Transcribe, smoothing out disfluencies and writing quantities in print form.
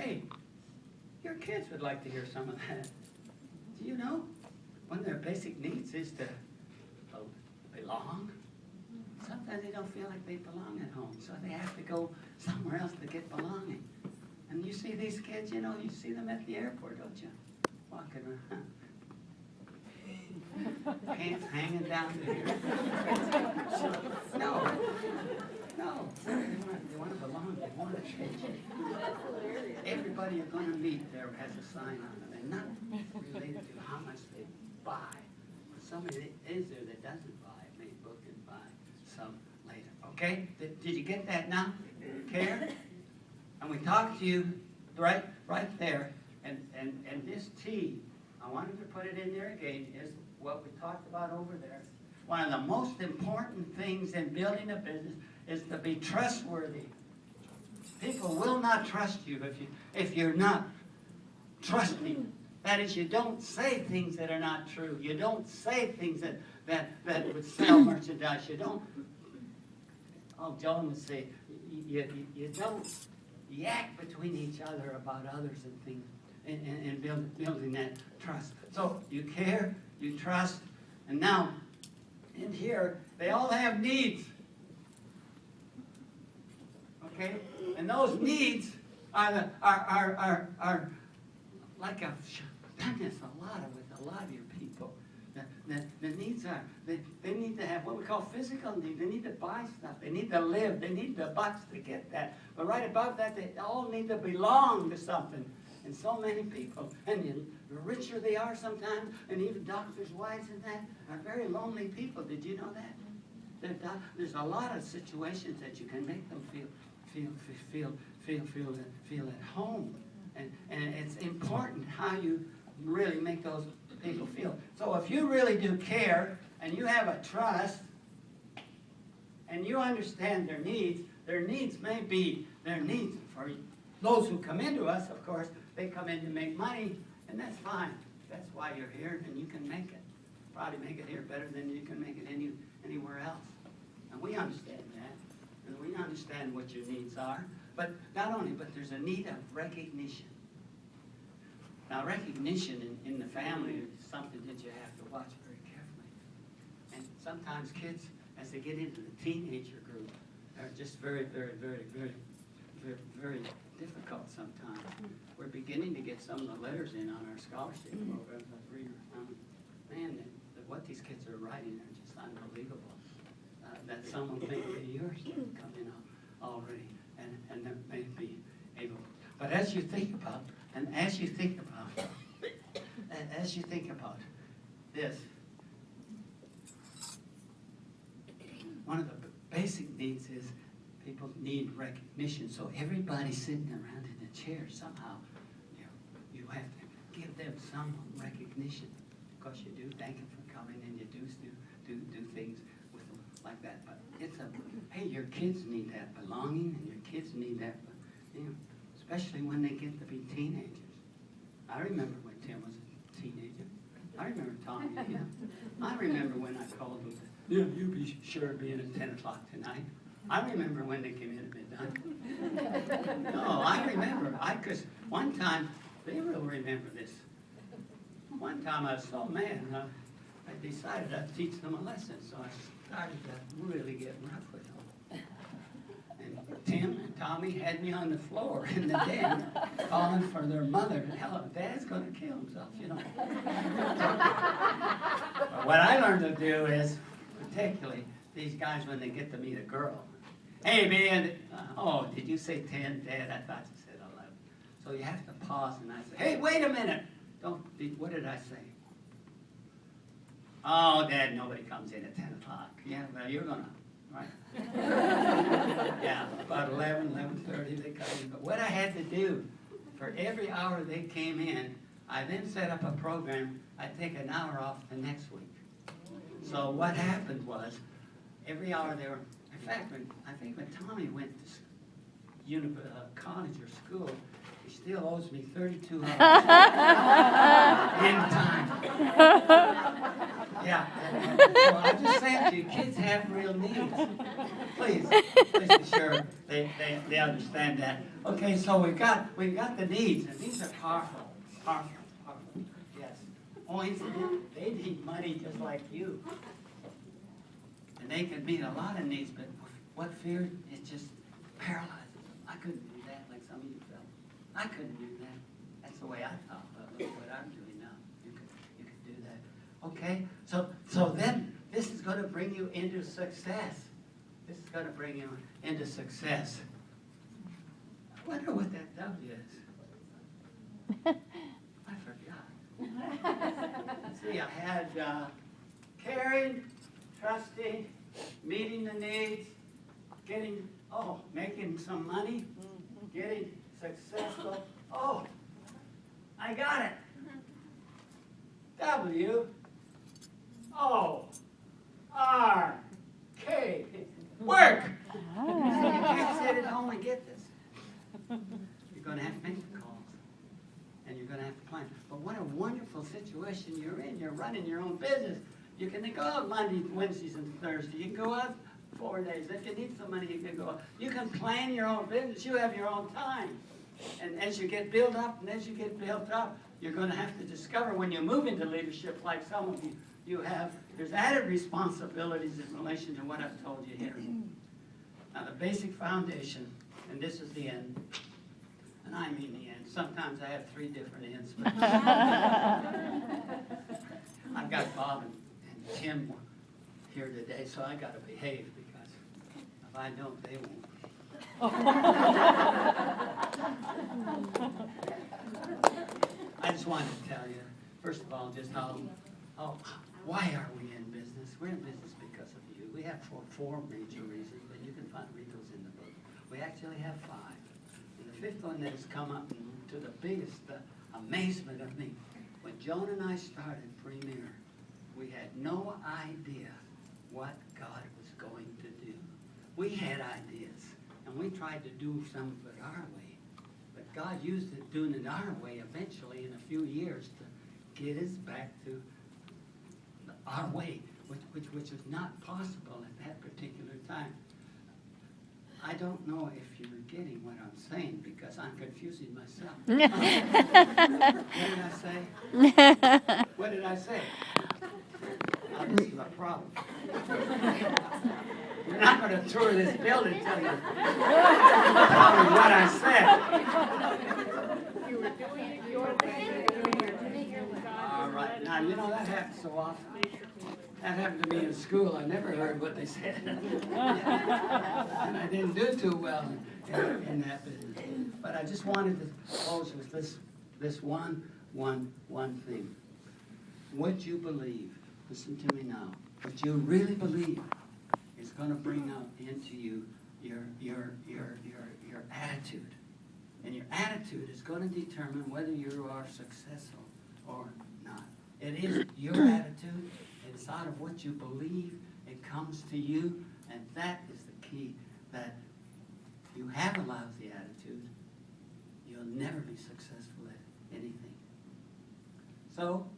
Hey, your kids would like to hear some of that. Do you know one of their basic needs is to belong? Sometimes they don't feel like they belong at home, so they have to go somewhere else to get belonging. And you see these kids, you see them at the airport, don't you? Walking around. Pants hanging down to here. No. They want to belong. They want to change. Everybody you're going to meet there has a sign on them, and not related to how much they buy. But somebody is there that doesn't buy. It may book and buy some later. Okay? Did you get that now? Care? And we talked to you right there. And this T, I wanted to put it in there again, is what we talked about over there. One of the most important things in building a business is to be trustworthy. People will not trust you if you're not trusting. That is, you don't say things that are not true. You don't say things that would sell merchandise. You don't, John would say, you don't yak between each other about others and things, and building that trust. So you care, you trust, and now in here they all have needs. Okay, and those needs are like I've done this with a lot of your people. The needs are they need to have what we call physical needs. They need to buy stuff. They need to live. They need the bucks to get that. But right above that, they all need to belong to something. And so many people, and the richer they are sometimes, and even doctors' wives and that, are very lonely people. Did you know that? There's a lot of situations that you can make them feel at home. And it's important how you really make those people feel. So if you really do care, and you have a trust, and you understand their needs may be their needs for those who come into us, of course. They come in to make money, and that's fine. That's why you're here, and you can make it. Probably make it here better than you can make it anywhere else. And we understand that, and we understand what your needs are. But not only, but there's a need of recognition. Now, recognition in the family is something that you have to watch very carefully. And sometimes kids, as they get into the teenager group, are just very, very, very, very, very, very difficult sometimes. We're beginning to get some of the letters in on our scholarship programs. I was reading, man, what these kids are writing are just unbelievable. That some will think that yours come in already, and that may be able. But as you think about this, one of the basic needs is people need recognition. So everybody sitting around in the chair, somehow you have to give them some recognition, because you do thank them for coming, and you do things with them like that. But it's hey, your kids need that belonging, and your kids need that, especially when they get to be teenagers. I remember when Tim was a teenager. I remember Tommy. I remember when I called them. You be sure to be in at 10 o'clock tonight. I remember when they came in at midnight. No, I remember. Because one time, they will remember this. One time I was so mad, I decided I'd teach them a lesson. So I started to really get rough with them. And Tim and Tommy had me on the floor in the den calling for their mother. Hell, Dad's going to kill himself, But what I learned to do is, particularly, these guys, when they get to meet a girl, hey, man, did you say 10, Dad? I thought you said 11. So you have to pause, and I say, hey, wait a minute. What did I say? Oh, Dad, nobody comes in at 10 o'clock. Yeah, well, you're going to, right? Yeah, about 11:30 they come in. But what I had to do, for every hour they came in, I then set up a program. I'd take an hour off the next week. So what happened was, every hour they were, in fact, I think when Tommy went to college or school, he still owes me 32 hours in time. Yeah. So I'm just saying to you, kids have real needs. Please be sure they understand that. Okay, so we've got the needs, and these are powerful. Yes. Oh, they need money just like you. And they can meet a lot of needs, but what fear, it just paralyzes them. I couldn't do that like some of you felt. I couldn't do that. That's the way I thought, but look what I'm doing now. You could do that. Okay? So then this is going to bring you into success. This is going to bring you into success. I wonder what that W is. I forgot. See, I had caring, trusting, meeting the needs, making some money, getting successful. Oh, I got it. W O R K. Work. You can't sit at home and get this. You're going to have to make the calls, and you're going to have to plan. But what a wonderful situation you're in. You're running your own business. You can go out Monday, Wednesdays, and Thursdays. You can go out 4 days. If you need some money, you can go out. You can plan your own business. You have your own time. And as you get built up, you're going to have to discover when you move into leadership, like some of you have, there's added responsibilities in relation to what I've told you here. Now, the basic foundation, and this is the end, and I mean the end. Sometimes I have 3 different ends. But I've got Bob and Tim here today, so I got to behave, because if I don't, they won't. I just wanted to tell you, first of all, just why are we in business? We're in business because of you. We have four major reasons, but you can read those in the book. We actually have 5. And the 5th one that has come up to the biggest amazement of me, when Joan and I started Premier, we had no idea what God was going to do. We had ideas, and we tried to do some of it our way. But God used it, doing it our way, eventually in a few years, to get us back to our way, which was not possible at that particular time. I don't know if you're getting what I'm saying, because I'm confusing myself. What did I say? Oh, this is a problem. You're not going to tour this building until you tell me what I said. You were doing it your way. All right. Now, you know, that happens so often. That happened to me in school. I never heard what they said. And I didn't do too well in that business. But I just wanted to close with this one thing. What you believe, listen to me now, what you really believe is going to bring out into you your attitude. And your attitude is going to determine whether you are successful or not. It is your attitude. It's out of what you believe. It comes to you. And that is the key, that you have a lousy attitude, you'll never be successful at anything. So,